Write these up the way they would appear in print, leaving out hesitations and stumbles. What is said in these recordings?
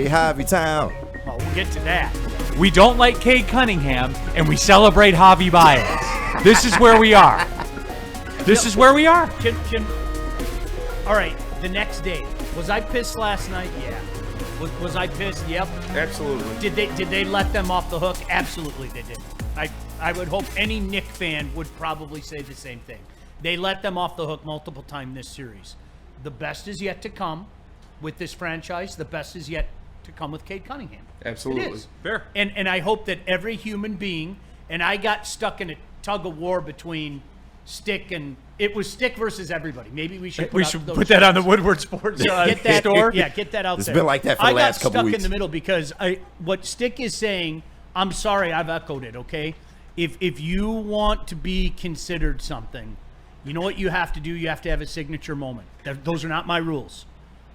Javi Town. Well, we'll get to that. We don't like Cade Cunningham, and we celebrate Javi Baez. This is where we are. This is where we are. All right, the next day. Was I pissed last night? Yeah. Was I pissed? Yep. Absolutely. Did they let them off the hook? Absolutely they did. I would hope any Knicks fan would probably say the same thing. They let them off the hook multiple times this series. The best is yet to come with this franchise. The best is yet to come with Cade Cunningham. Absolutely. It is. Fair. And I hope that every human being, and I got stuck in a tug of war between Stick and it was Stick versus everybody. Maybe we should put that on the Woodward Sports get that store. Get that out It's there. been like that for the last couple weeks. I got stuck in the middle because what Stick is saying, I'm sorry, I've echoed it, okay? If you want to be considered something, you know what you have to do? You have to have a signature moment. Those are not my rules.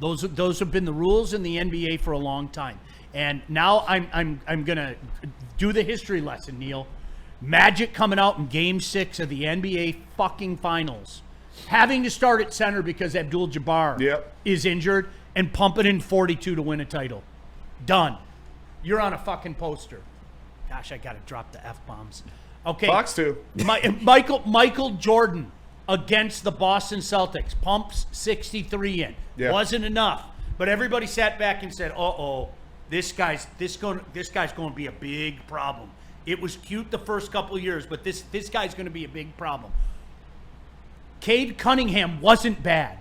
Those have been the rules in the NBA for a long time. And now I'm gonna do the history lesson, Neil. Magic coming out in Game 6 of the NBA fucking Finals, having to start at center because Abdul-Jabbar is injured, and pumping in 42 to win a title. Done. You're on a fucking poster. Gosh, I gotta drop the F-bombs. Okay. Fox too. Michael Jordan against the Boston Celtics pumps 63 in. Yeah. Wasn't enough, but everybody sat back and said, "Uh-oh, this guy's going to be a big problem." It was cute the first couple of years, but this guy's going to be a big problem. Cade Cunningham wasn't bad.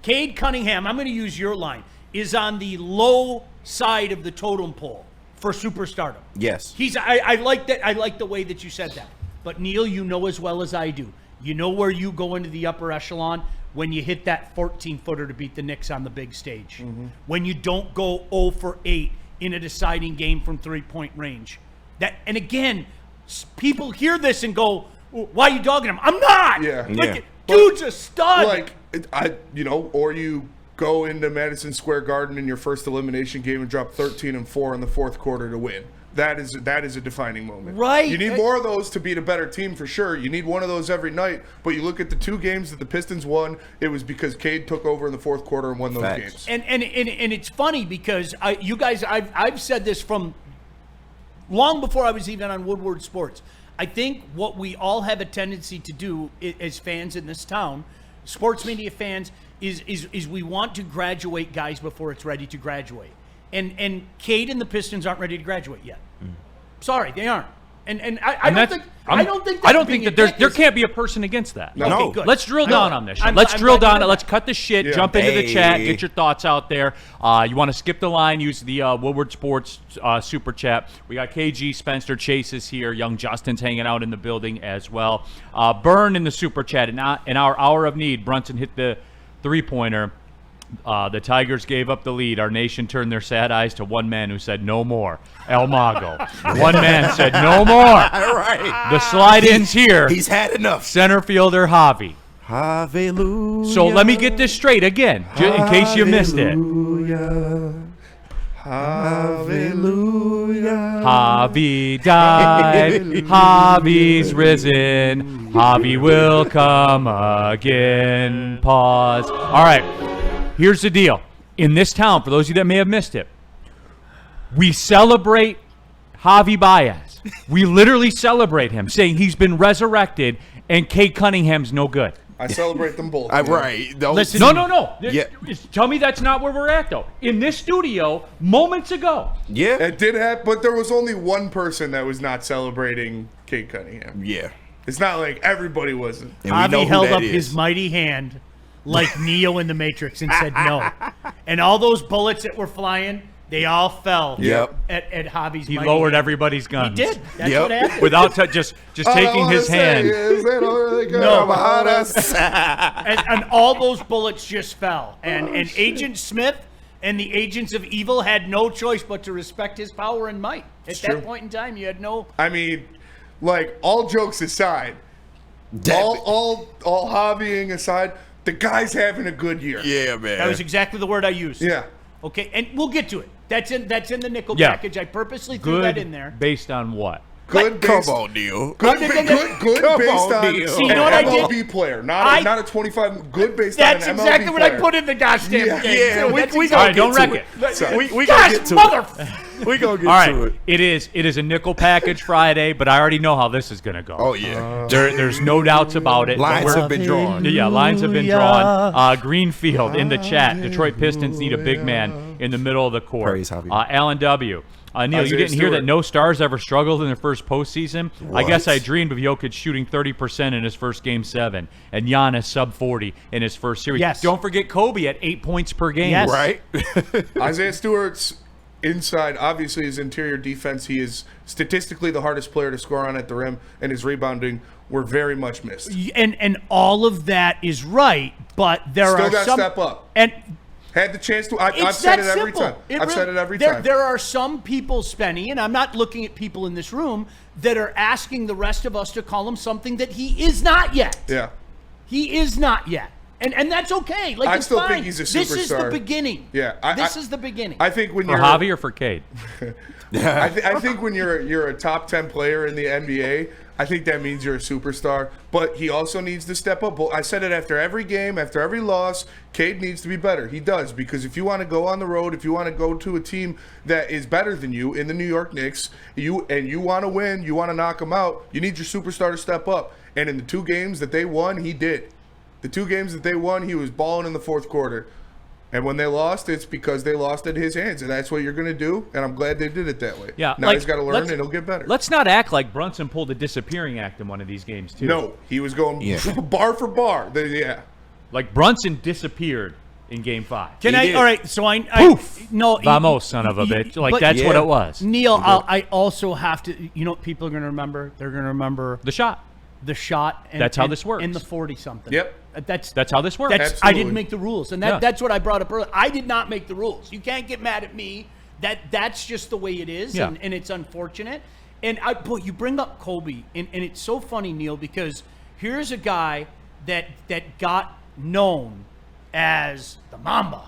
Cade Cunningham, I'm going to use your line, is on the low side of the totem pole for superstardom. Yes. I like that. I like the way that you said that. But Neil, you know as well as I do. You know where you go into the upper echelon when you hit that 14-footer to beat the Knicks on the big stage. Mm-hmm. When you don't go 0 for 8 in a deciding game from three-point range. And again, people hear this and go, "Why are you dogging him?" I'm not. Yeah. Dude's a stud. Or you go into Madison Square Garden in your first elimination game and drop 13-4 in the fourth quarter to win. That is a defining moment. Right. You need more of those to beat a better team for sure. You need one of those every night. But you look at the two games that the Pistons won, it was because Cade took over in the fourth quarter and won those games. And it's funny because I've said this from long before I was even on Woodward Sports. I think what we all have a tendency to do as fans in this town, sports media fans, is we want to graduate guys before it's ready to graduate. And Cade and the Pistons aren't ready to graduate yet. Sorry, they aren't. I don't think that there can't be a person against that. No. Okay, good. Let's drill down on this. Let's drill down. Let's cut the shit. Jump into the chat. Get your thoughts out there. You want to skip the line? Use the Woodward Sports super chat. We got KG, Spencer, Chase is here. Young Justin's hanging out in the building as well. Burn in the super chat. In our hour of need, Brunson hit the three-pointer. The Tigers gave up the lead. Our nation turned their sad eyes to one man who said no more. El Mago. One man said no more. Right. The slide-in's here. He's had enough. Center fielder Javi. Hallelujah. So let me get this straight again, in case you missed it. Hallelujah. Javi died. Javi's risen. Javi will come again. Pause. All right. Here's the deal. In this town, for those of you that may have missed it, we celebrate Javi Baez. We literally celebrate him, saying he's been resurrected and Cade Cunningham's no good. I celebrate them both. Right. Listen, no. Yeah. Tell me that's not where we're at, though. In this studio, moments ago. Yeah. It did happen, but there was only one person that was not celebrating Cade Cunningham. Yeah. It's not like everybody wasn't. Javi held up his mighty hand like Neo in the Matrix and said no. And all those bullets that were flying, they all fell at Javi's He mighty lowered hand. everybody's guns. He did. That's what happened. Without just taking his hand. Is they don't really care No. about us. and all those bullets just fell. And Agent Smith and the agents of evil had no choice but to respect his power and might. At that point in time, you had no... I mean, like, all jokes aside, all hobbying aside, the guy's having a good year. Yeah, man. That was exactly the word I used. Yeah. Okay, and we'll get to it. That's in the nickel Yeah. package. I purposely threw that in there. Based on what? Good Come based, on, Neil. good Come based on, on Neil. See, you an know what I MLB did? player, not a 25. Good based That's on an MLB exactly what player. I put in the gosh damn Yeah, game. yeah, too. we That's gonna exactly- All right, don't get wreck to it. So, we gonna Gosh, get to mother. it. We gonna get All to right, it. it is a nickel package Friday, but I already know how this is going to go. Oh yeah. There's no doubts about it. but Lines we're- have been drawn. Yeah, lines have been drawn. Greenfield in the chat. Detroit Pistons need a big man in the middle of the court. Praise Javier. Alan W. Neil, you Isaiah didn't hear that Stewart. no stars ever struggled in their first postseason? I guess What? I dreamed of Jokic shooting 30% in his first Game 7 and Giannis sub 40 in his first series. Yes. Don't forget Kobe at 8 points per game. Yes. Right? Isaiah Stewart's inside, obviously his interior defense, he is statistically the hardest player to score on at the rim, and his rebounding were very much missed. And all of that is right, but there Still are gotta some step up. And Had the chance to. I've it's said that it every simple. time. I've said it every time. There are some people, Spenny, and I'm not looking at people in this room, that are asking the rest of us to call him something that he is not yet. Yeah. He is not yet. And that's okay. Like, I it's still fine. think he's a This is the superstar. beginning. Yeah, This is the beginning. I think when For you're Javi or for Cade? I think when you're a top 10 player in the NBA, I think that means you're a superstar. But he also needs to step up. Well, I said it after every game, after every loss. Cade needs to be better. He does, because if you want to go on the road, if you want to go to a team that is better than you in the New York Knicks, you want to win, you want to knock them out, you need your superstar to step up. And in the 2 games that they won, he did. The 2 games that they won, he was balling in the fourth quarter. And when they lost, it's because they lost at his hands, and that's what you're going to do. And I'm glad they did it that way. Yeah, now he's got to learn, and he'll get better. Let's not act like Brunson pulled a disappearing act in one of these games, too. No, he was going bar for bar. Yeah. Like Brunson disappeared in Game 5. Can He I? did. All right. So I Poof! no. Vamos, son of a bitch. Like, that's Yeah. what it was. Neil, I also have to. You know what people are going to remember? They're going to remember The shot. the shot. And, That's how and- this works. And the 40-something. Yep. That's how this works. I Absolutely. didn't make the rules, and Yeah. that's what I brought up earlier. I did not make the rules. You can't get mad at me. That's just the way it is, Yeah. and it's unfortunate. And boy, you bring up Kobe, and it's so funny, Neil, because here's a guy that got known as the Mamba,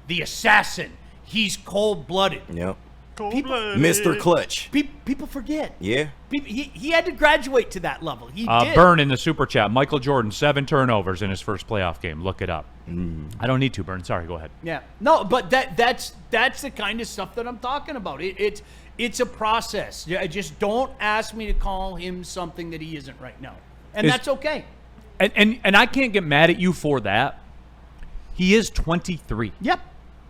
the assassin. He's cold-blooded. Yep. Mr. Clutch. People forget. Yeah. He had to graduate to that level. He did. Burn in the super chat. Michael Jordan, 7 turnovers in his first playoff game. Look it up. I don't need to, Burn. Sorry, go ahead. Yeah. No, but that's the kind of stuff that I'm talking about. It's a process. Just don't ask me to call him something that he isn't right now. And that's okay. And I can't get mad at you for that. He is 23. Yep.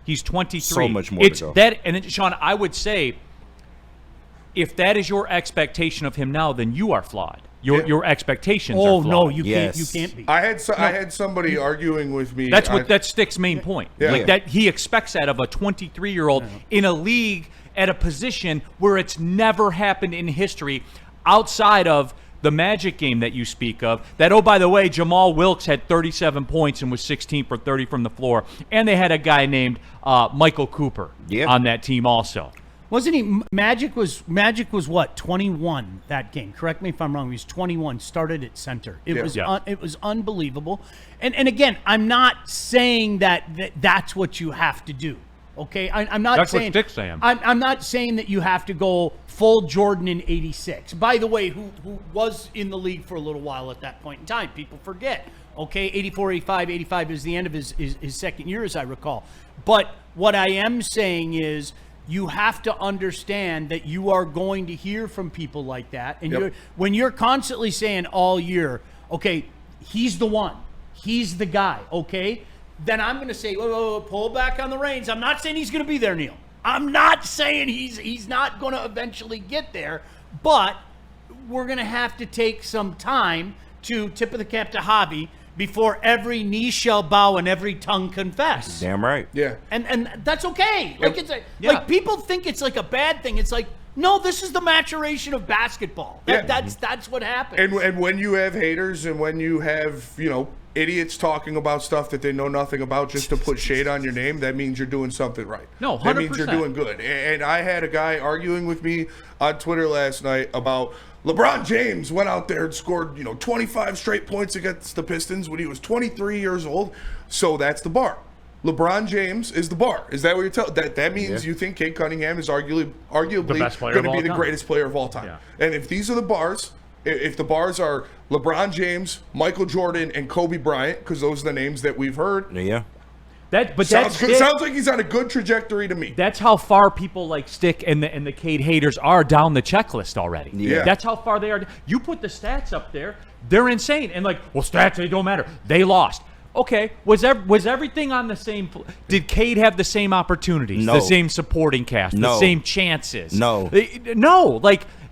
He's 23. So much more to go. That, and then, Sean, I would say, if that is your expectation of him now, then you are flawed. Your expectations are flawed. No, you Yes. can't be. I had somebody arguing with me. That's Stick's main point. Yeah. Like Yeah. that, he expects that of a 23-year-old in a league at a position where it's never happened in history outside of the Magic game that you speak of. That, oh, by the way, Jamal Wilkes had 37 points and was 16 for 30 from the floor. And they had a guy named Michael Cooper on that team also. Wasn't he? Magic was what, 21 that game? Correct me if I'm wrong. He was 21. Started at center. It was unbelievable. And again, I'm not saying that's what you have to do. Okay, I'm not That's saying. what Stick's saying. I'm not saying that you have to go full Jordan in '86. By the way, who was in the league for a little while at that point in time? People forget. Okay, 84, 85, 85 is the end of his second year, as I recall. But what I am saying is, you have to understand that you are going to hear from people like that. And when you're constantly saying all year, okay, he's the one. He's the guy, okay? Then I'm going to say, whoa, pull back on the reins. I'm not saying he's going to be there, Neil. I'm not saying he's not going to eventually get there. But we're going to have to take some time to tip of the cap to Javi before every knee shall bow and every tongue confess. Damn right. Yeah. And that's okay. Like like people think it's like a bad thing. It's like, no, this is the maturation of basketball. That's what happens. And when you have haters and when you have, idiots talking about stuff that they know nothing about just to put shade on your name, that means you're doing something right. No, 100%. That means you're doing good. And I had a guy arguing with me on Twitter last night about LeBron James went out there and scored, 25 straight points against the Pistons when he was 23 years old. So that's the bar. LeBron James is the bar. Is that what you're telling? That means you think Cade Cunningham is arguably going to be the greatest player of all time. Yeah. And if these are the bars, if the bars are LeBron James, Michael Jordan, and Kobe Bryant, because those are the names that we've heard. Yeah. Sounds like he's on a good trajectory to me. That's how far people like Stick and the Cade haters are down the checklist already. Yeah. That's how far they are. You put the stats up there, they're insane. And stats, they don't matter. They lost. Okay, was everything on the same? Did Cade have the same opportunities, No. the same supporting cast, No. the same chances? No. No.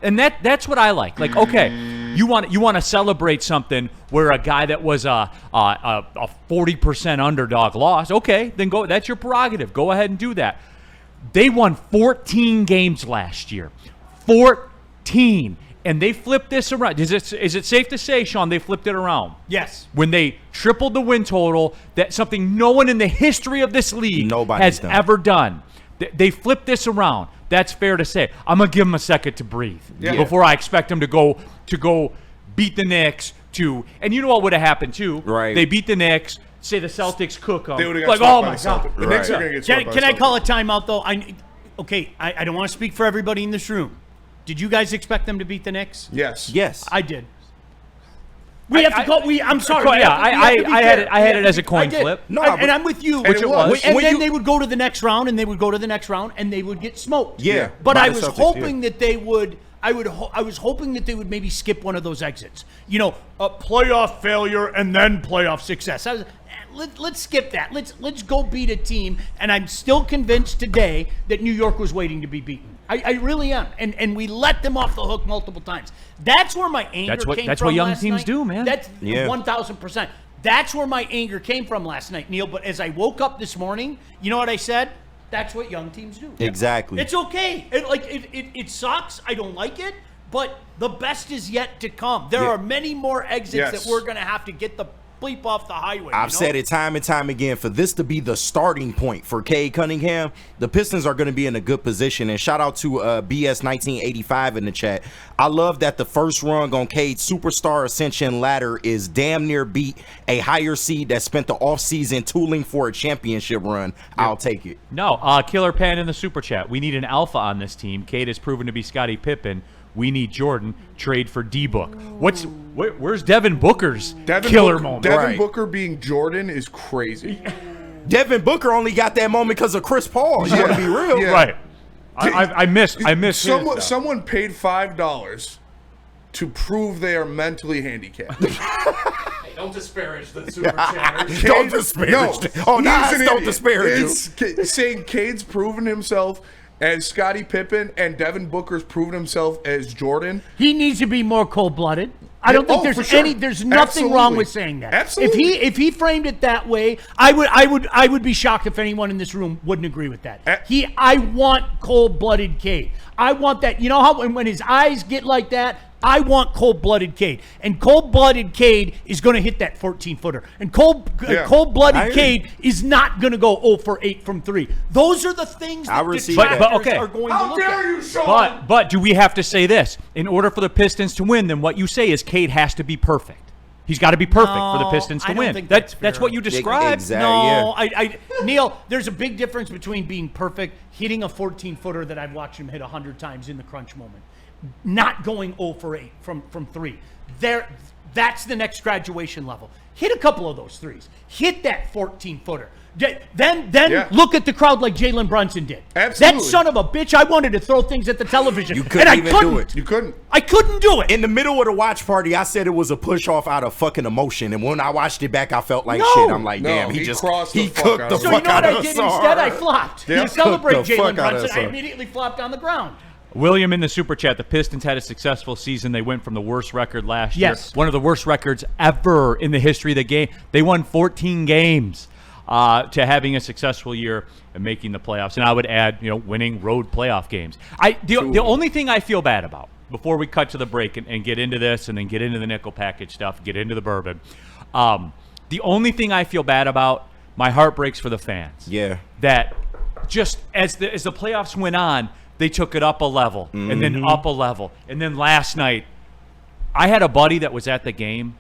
And that's what I like. Okay, you want to celebrate something where a guy that was a 40% underdog lost. Okay, then go. That's your prerogative. Go ahead and do that. They won 14 games last year, 14. And they flipped this around. Is it safe to say, Sean, they flipped it around? Yes. When they tripled the win total, that's something no one in the history of this league has ever done. They flipped this around. That's fair to say. I'm going to give them a second to breathe before I expect them to go beat the Knicks. And you know what would have happened, too? Right. They beat the Knicks. Say the Celtics cook them. They would have got oh, my God. God. The Knicks are going to get swept by Can I the call a timeout, though? I don't want to speak for everybody in this room. Did you guys expect them to beat the Knicks? Yes. I did. I'm sorry. Yeah, I had it as a coin flip. No, and I'm with you. Which it was. And then they would go to the next round, and they would go to the next round, and they would get smoked. Yeah. But I was hoping that they would. I was hoping that they would maybe skip one of those exits. A playoff failure and then playoff success. Let's skip that. Let's go beat a team. And I'm still convinced today that New York was waiting to be beaten. I really am. And we let them off the hook multiple times. That's where my anger came from. That's what young last teams night. do, man. That's 1,000%. That's where my anger came from last night, Neil. But as I woke up this morning, you know what I said? That's what young teams do. Exactly. It's okay. It sucks. I don't like it. But the best is yet to come. There are many more exits that we're going to have to get the bleep off the highway. I've said it time and time again. For this to be the starting point for Cade Cunningham, the Pistons are going to be in a good position. And shout out to BS 1985 in the chat. I love that the first rung on Cade's superstar ascension ladder is damn near beat a higher seed that spent the offseason tooling for a championship run. I'll take it. No, Killer Pan in the super chat. We need an alpha on this team. Cade has proven to be Scottie Pippen. We need Jordan. Trade for D-Book. Where's Devin Booker's killer moment? Devin Booker being Jordan is crazy. Devin Booker only got that moment because of Chris Paul. You want to be real, right? I missed. Someone paid $5 to prove they are mentally handicapped. Hey, don't disparage the super chat. Don't disparage. Don't disparage you. Saying Cade's proven himself as Scottie Pippen and Devin Booker's proven himself as Jordan. He needs to be more cold-blooded. I don't think there's nothing wrong with saying that. Absolutely. If he framed it that way, I would be shocked if anyone in this room wouldn't agree with that. I want cold-blooded Cade. I want that. You know how when his eyes get like that, I want cold-blooded Cade. And cold-blooded Cade is going to hit that 14-footer. And cold-blooded Cade is not going to go 0 for 8 from 3. Those are the things that detractors are going to look at. How dare you, Sean? But do we have to say this? In order for the Pistons to win, then what you say is Cade has to be perfect. He's got to be perfect for the Pistons to win. That's what you described. Exactly. Neil, there's a big difference between being perfect, hitting a 14-footer that I've watched him hit 100 times in the crunch moment, not going 0 for 8 from 3. That's the next graduation level. Hit a couple of those threes. Hit that 14-footer. Then look at the crowd like Jalen Brunson did. Absolutely. That son of a bitch, I wanted to throw things at the television. You couldn't even do it. You couldn't. I couldn't do it. In the middle of the watch party, I said it was a push off out of fucking emotion. And when I watched it back, I felt like shit. I'm like, damn, he cooked the fuck out of us. So you know what I did instead? I flopped. To celebrate Jalen Brunson, I immediately flopped on the ground. William in the super chat, the Pistons had a successful season. They went from the worst record last year. One of the worst records ever in the history of the game. They won 14 games to having a successful year and making the playoffs. And I would add, winning road playoff games. The only thing I feel bad about, before we cut to the break and get into this and then get into the nickel package stuff, get into the bourbon, the only thing I feel bad about, my heart breaks for the fans. Yeah. That just as the playoffs went on, they took it up a level and then up a level. And then last night, I had a buddy that was at the game,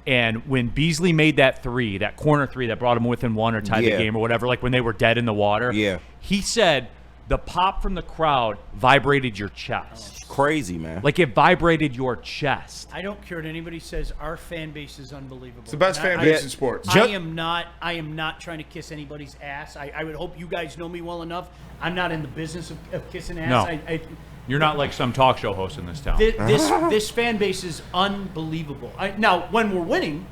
And when Beasley made that three, that corner three that brought him within one or tied the game or whatever, like when they were dead in the water, he said the pop from the crowd vibrated your chest. Crazy, man. Like it vibrated your chest. I don't care what anybody says. Our fan base is unbelievable. It's the best fan base in sports. I am not trying to kiss anybody's ass. I would hope you guys know me well enough. I'm not in the business of kissing ass. No. You're not like some talk show host in this town. This fan base is unbelievable. Now, when we're winning,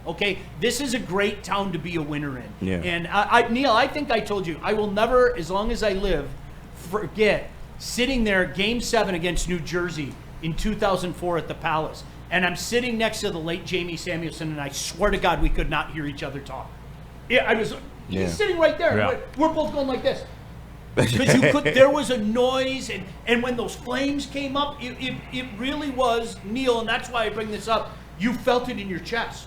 okay, this is a great town to be a winner in. Yeah. And Neil, I think I told you, I will never, as long as I live, forget sitting there, Game 7 against New Jersey in 2004 at the Palace, and I'm sitting next to the late Jamie Samuelson, and I swear to God we could not hear each other talk. He's sitting right there. Yeah. We're both going like this. Because there was a noise, and when those flames came up, it really was, Neil, and that's why I bring this up, you felt it in your chest.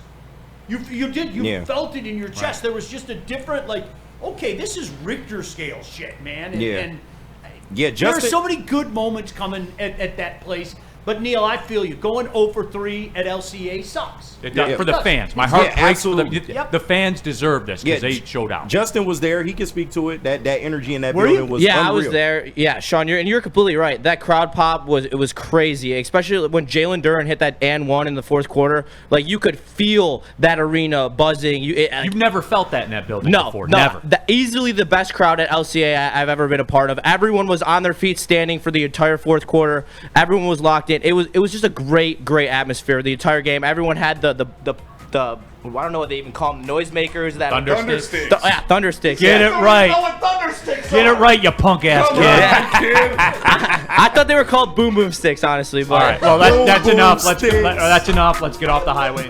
You did. You felt it in your chest. Right. There was just a different, like, okay, this is Richter scale shit, man. And there are so many good moments coming at that place. But, Neil, I feel you. Going 0-for-3 at LCA sucks. It does for the fans. My heart breaks for the fans deserve this because they showed out. Justin was there. He can speak to it. That energy in that building was unreal. I was there. Yeah, Sean, you're completely right. That crowd pop was crazy, especially when Jalen Duren hit that and one in the fourth quarter. Like, you could feel that arena buzzing. You've never felt that in that building before. Never. Easily the best crowd at LCA I've ever been a part of. Everyone was on their feet standing for the entire fourth quarter. Everyone was locked in. It was just a great atmosphere the entire game. Everyone had the I don't know what they even call them, noisemakers. That thunder sticks. Thunder sticks. Get it right. Get it right, you punk ass kid. I thought they were called boom boom sticks, honestly. But all right. Well, that's enough. That's enough. Let's get off the highway.